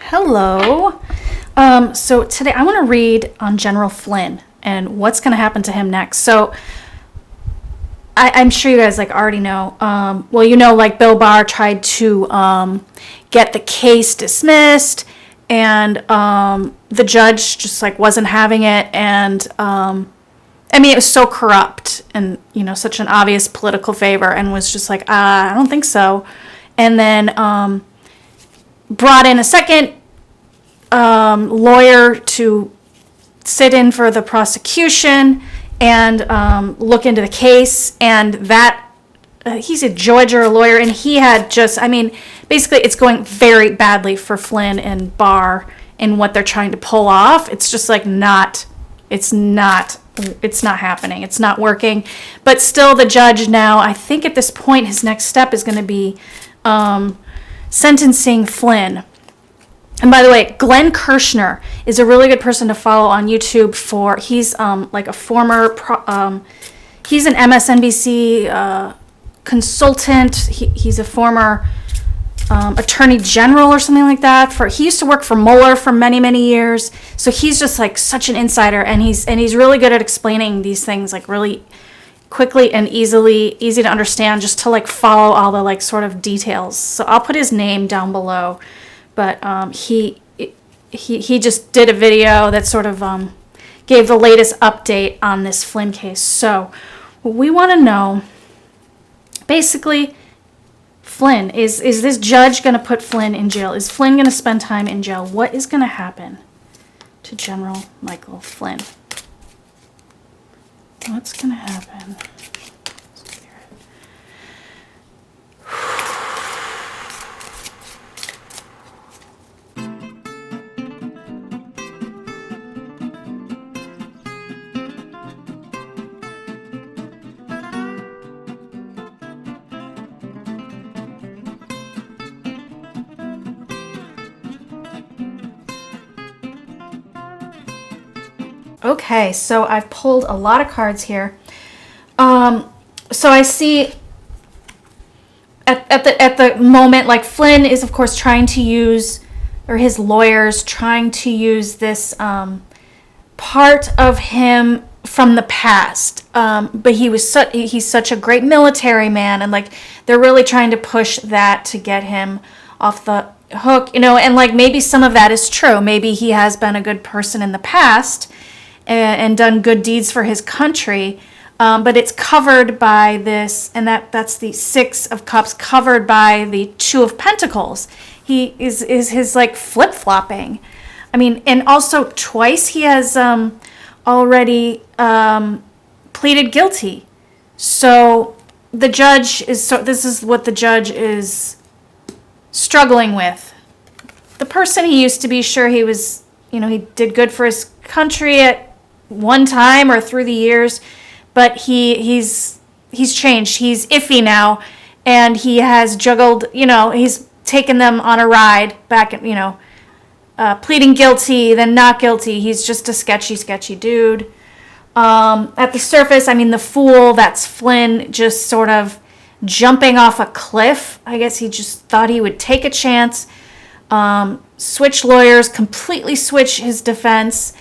Hello. So today I want to read on General Flynn and what's going to happen to him next. So I'm sure you guys already know. Bill Barr tried to get the case dismissed, and the judge just wasn't having it, and it was so corrupt and such an obvious political favor, and was just I don't think so, and then brought in a second lawyer to sit in for the prosecution and look into the case, and that he's a Georgia lawyer, and he had basically it's going very badly for Flynn and Barr in what they're trying to pull off. It's just it's not happening. It's not working. But still, the judge now, I think at this point, his next step is going to be sentencing Flynn. And by the way, Glenn Kirschner is a really good person to follow on YouTube he's a former, he's an MSNBC consultant. He's a former attorney general or something like that. He used to work for Mueller for many, many years. So he's just such an insider, and he's really good at explaining these things really quickly and easy to understand, just to follow all the sort of details. So I'll put his name down below. But he just did a video that sort of gave the latest update on this Flynn case. So we want to know, basically, Flynn, is this judge going to put Flynn in jail? Is Flynn going to spend time in jail? What is going to happen to General Michael Flynn? What's going to happen? Okay, so I've pulled a lot of cards here. So I see at the moment, Flynn is of course trying to use, or his lawyers trying to use this part of him from the past. But he's such a great military man, and they're really trying to push that to get him off the hook, and maybe some of that is true. Maybe he has been a good person in the past and done good deeds for his country, but it's covered by this, and that's the Six of Cups, covered by the Two of Pentacles. He is his flip-flopping. And also twice he has already pleaded guilty. So the judge this is what the judge is struggling with. The person he used to be, sure, he was, he did good for his country at one time or through the years, but he's changed. He's iffy now, and he has juggled, he's taken them on a ride back at, pleading guilty, then not guilty. He's just a sketchy dude. At the surface, the Fool, that's Flynn just sort of jumping off a cliff. I guess he just thought he would take a chance, switch lawyers, completely switch his defense,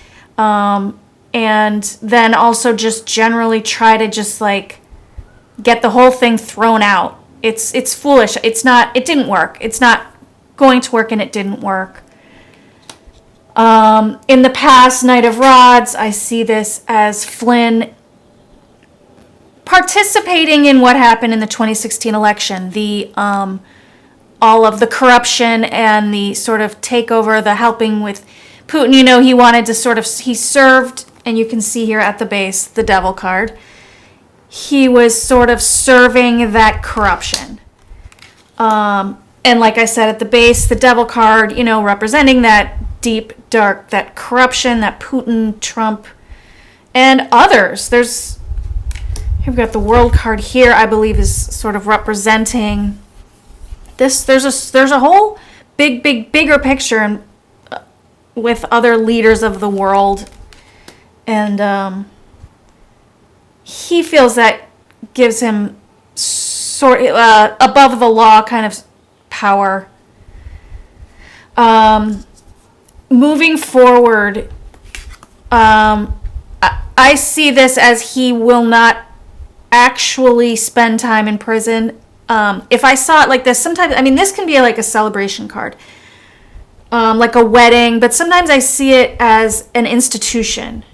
and then also just generally try to just get the whole thing thrown out. It's foolish. It didn't work. It's not going to work, and it didn't work. In the past, Knight of Rods, I see this as Flynn participating in what happened in the 2016 election. The all of the corruption and the sort of takeover, the helping with Putin. He wanted to he served, and you can see here at the base, the Devil card. He was sort of serving that corruption. And like I said, at the base, the Devil card, representing that deep, dark, that corruption, that Putin, Trump, and others. Here we've got the World card here, I believe, is sort of representing this. There's a whole bigger picture, and with other leaders of the world. And he feels that gives him above the law kind of power. moving forward, I see this as he will not actually spend time in prison. If I saw it like this, sometimes, I mean, this can be like a celebration card, like a wedding, but sometimes I see it as an institution.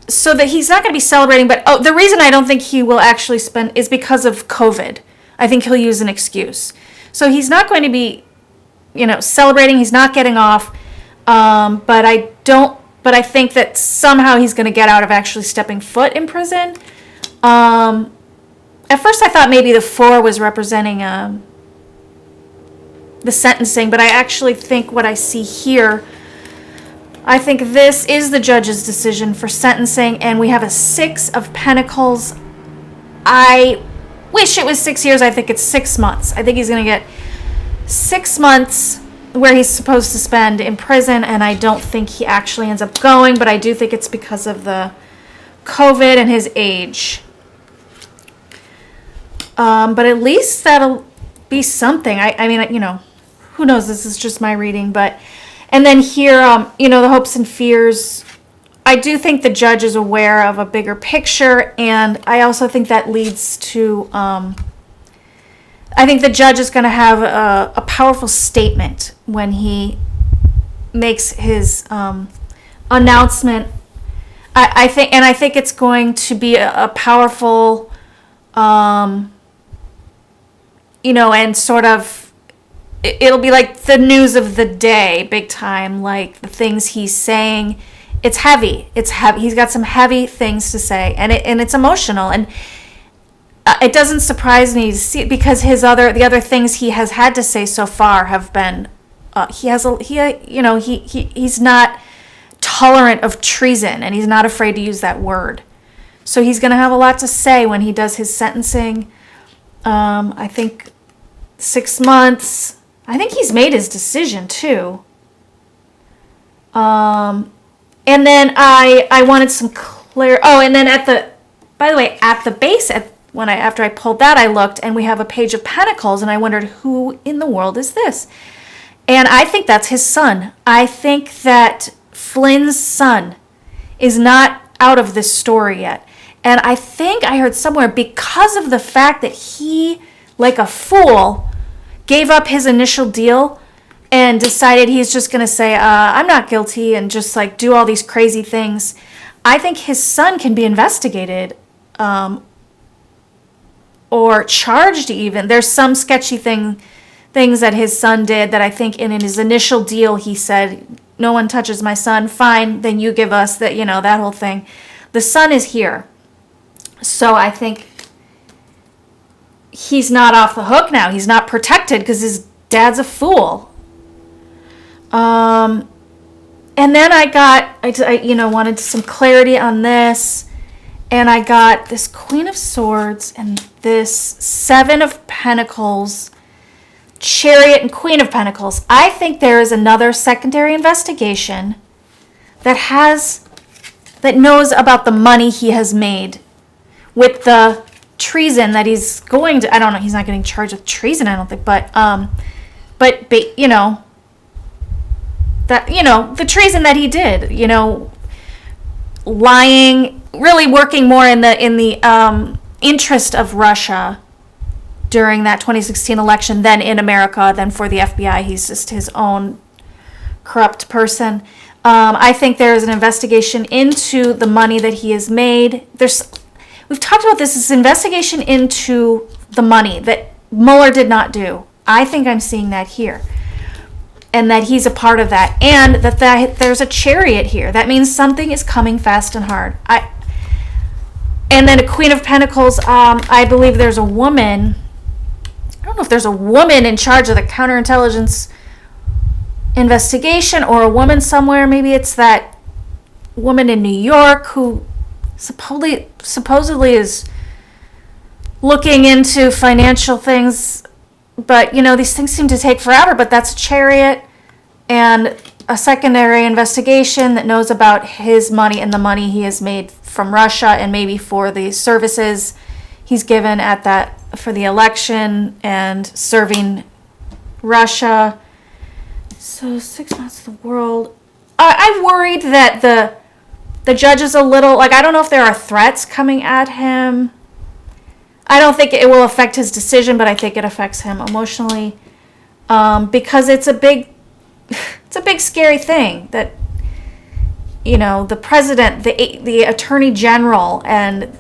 So that he's not going to be celebrating, but the reason I don't think he will actually spend is because of COVID. I think he'll use an excuse. So he's not going to be, celebrating. He's not getting off. But I think that somehow he's going to get out of actually stepping foot in prison. At first I thought maybe the 4 was representing the sentencing, but I actually think what I see here, I think this is the judge's decision for sentencing, and we have a 6 of Pentacles. I wish it was 6 years. I think it's 6 months. I think he's going to get 6 months where he's supposed to spend in prison, and I don't think he actually ends up going, but I do think it's because of the COVID and his age. But at least that'll be something. I mean, who knows? This is just my reading, but, and then here, the hopes and fears. I do think the judge is aware of a bigger picture, and I also think that leads to, I think the judge is going to have a powerful statement when he makes his announcement. I think it's going to be a powerful, and sort of, it'll be like the news of the day, big time, like the things he's saying. It's heavy. He's got some heavy things to say, and it's emotional, and it doesn't surprise me to see it because the other things he has had to say so far have been, he's not tolerant of treason, and he's not afraid to use that word. So he's going to have a lot to say when he does his sentencing. I think 6 months. I think he's made his decision too. And then I wanted some clear. Oh, and then by the way, at the base, after I pulled that, I looked, and we have a page of Pentacles, and I wondered, who in the world is this? And I think that's his son. I think that Flynn's son is not out of this story yet. And I think I heard somewhere, because of the fact that he, like a fool, gave up his initial deal and decided he's just going to say, I'm not guilty, and just like do all these crazy things. I think his son can be investigated or charged even. There's some sketchy things that his son did that I think in his initial deal he said, no one touches my son, fine, then you give us that, that whole thing. The son is here. So I think he's not off the hook now. He's not protected because his dad's a fool. And then I wanted some clarity on this. And I got this Queen of Swords and this 7 of Pentacles, Chariot and Queen of Pentacles. I think there is another secondary investigation that knows about the money he has made with the treason that he's going to. I don't know. He's not getting charged with treason, I don't think. But the treason that he did. Lying, really working more in the interest of Russia during that 2016 election than in America, than for the FBI. He's just his own corrupt person. I think there is an investigation into the money that he has made. We've talked about this investigation into the money that Mueller did not do. I think I'm seeing that here. And that he's a part of that. And that there's a Chariot here. That means something is coming fast and hard. And then a Queen of Pentacles. I believe there's a woman. I don't know if there's a woman in charge of the counterintelligence investigation, or a woman somewhere. Maybe it's that woman in New York who supposedly is looking into financial things. But, these things seem to take forever. But that's a Chariot and a secondary investigation that knows about his money and the money he has made from Russia, and maybe for the services he's given for the election and serving Russia. So 6 months of the world. I'm worried that the judge is a little, like, I don't know if there are threats coming at him. I don't think it will affect his decision, but I think it affects him emotionally, because it's a big scary thing that, you know, the president, the attorney general, and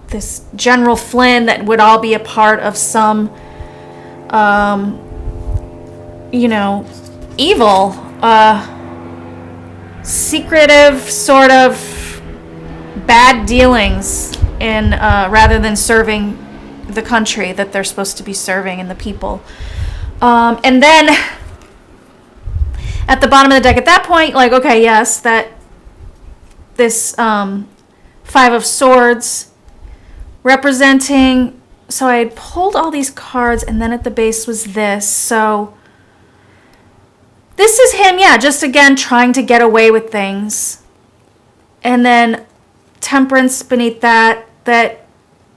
this General Flynn that would all be a part of some, you know, evil, secretive sort of bad dealings in, rather than serving the country that they're supposed to be serving and the people. And then at the bottom of the deck at that point, like, okay, yes, that this Five of Swords representing, so I had pulled all these cards, and then at the base was this. So this is him, yeah, just again trying to get away with things. And then Temperance beneath that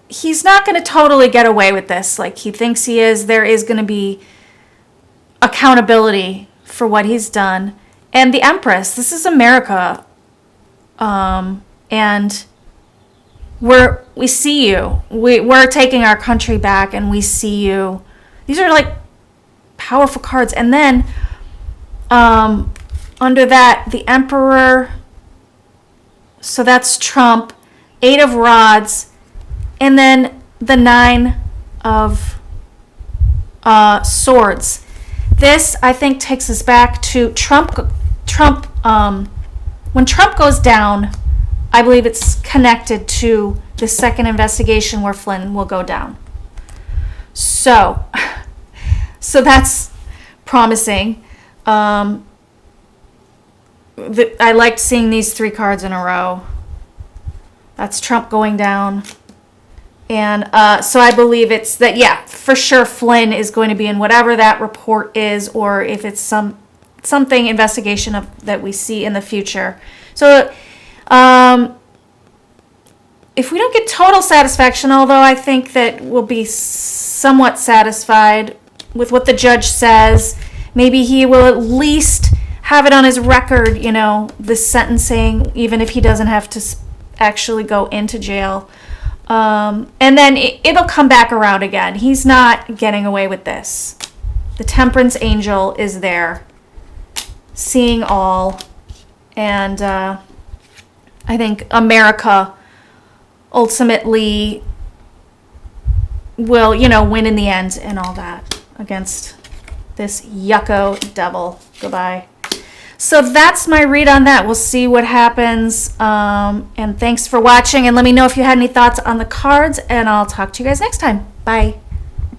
he's not going to totally get away with this like he thinks he is. There is going to be accountability for what he's done. And the Empress, this is America. And we see you. We're taking our country back, and we see you. These are like powerful cards. And then under that, the Emperor, so that's Trump, Eight of Rods, and then the Nine of Swords. This, I think, takes us back to Trump. When Trump goes down, I believe it's connected to the second investigation where Flynn will go down. So that's promising. I liked seeing these three cards in a row. That's Trump going down. And so I believe it's that, yeah, for sure Flynn is going to be in whatever that report is, or if it's something investigation that we see in the future. So if we don't get total satisfaction, although I think that we'll be somewhat satisfied with what the judge says, maybe he will at least have it on his record, you know, the sentencing, even if he doesn't have to actually go into jail. And then it'll come back around again. He's not getting away with this. The Temperance Angel is there, seeing all. And I think America ultimately will, you know, win in the end and all that against this yucko devil. Goodbye. So that's my read on that. We'll see what happens. And thanks for watching. And let me know if you had any thoughts on the cards. And I'll talk to you guys next time. Bye.